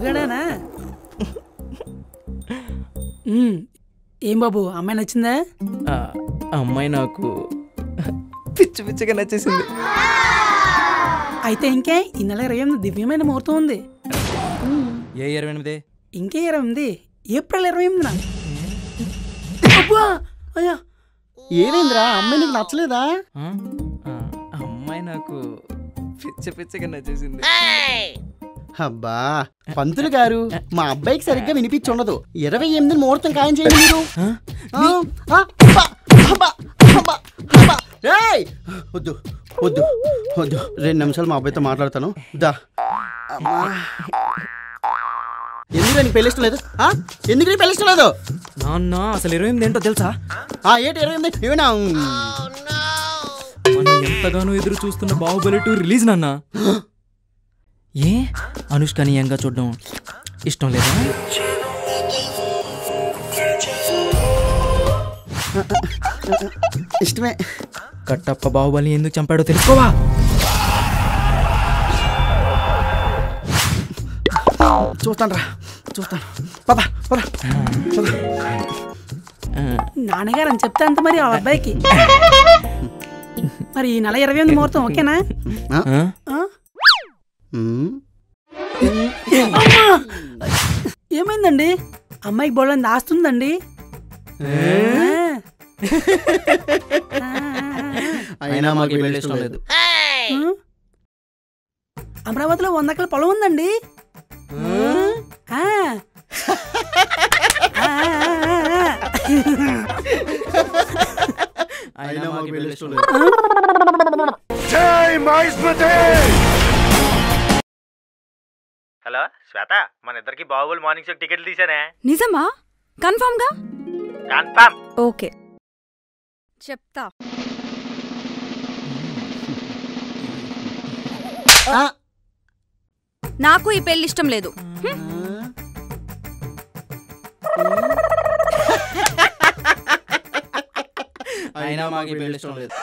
బాబుగాడేనా? ఏం బాబు, అమ్మాయి నచ్చిందా? అమ్మాయి నాకు పిచ్చి పిచ్చిగా నచ్చేసింది. అయితే ఇంకే ఈ నెల 28 దివ్యమైన ముహూర్తం ఉంది. ఏ 28? ఇంకే 28, ఏప్రిల్ 28న. అయ్యా, ఏమైందిరా? అమ్మాయి నీకు నచ్చలేదా? అమ్మాయి నాకు పిచ్చి పిచ్చిగా నచ్చేసింది. అబ్బా పంతులు గారు, మా అబ్బాయికి సరిగ్గా వినిపించి ఉండదు. 28 ముహూర్తం ఖాయం చేయండి మీరు. వద్దు వద్దు వద్దు, 2 నిమిషాలు మా అబ్బాయితో మాట్లాడతాను. దా. ఎందుకు నీకు పెళ్ళిష్టం లేదు? ఎందుకు నీకు పెళ్ళిష్టం లేదు? నాన్న అసలు 28 ఏంటో తెలుసా? ఏంటి 28? ఏమైనా మనం ఎంతగానో ఎదురు చూస్తున్న బాహుబలి 2 రిలీజ్ నాన్న. ఏ అనుష్కని యంగా చూడడం ఇష్టం లేదా? ఇష్టమే. కట్టప్ప బాహుబలి ఎందుకు చంపాడో తెలుసుకోవా? చూస్తాను రా, చూస్తాను. పద పద. నాన్నగారు అని చెప్తే అంత మరి ఆ అబ్బాయికి. మరి ఈ నెల 28 ముహూర్తం ఓకేనా? ఏమైందండి? అమ్మాయికి బోళ్ళని ఆస్తుందండి. అయినా మాకు పెళ్లి ఇష్టం లేదు. అమరావతిలో 100 ఎకరాల పొలం ఉందండి. అయినా మాకు పెళ్లి ఇష్టం లేదు. హలో శ్వేత, మన ఇద్దరికి బాహుబలి మార్నింగ్ షో టికెట్లు తీసానే. నిజమా? కన్ఫర్మ్ గా? కన్ఫర్మ్. ఓకే చెప్తా. నాకు ఈ పెళ్లి ఇష్టం లేదు. అయినా మాకు పెళ్లి ఇష్టం లేదు.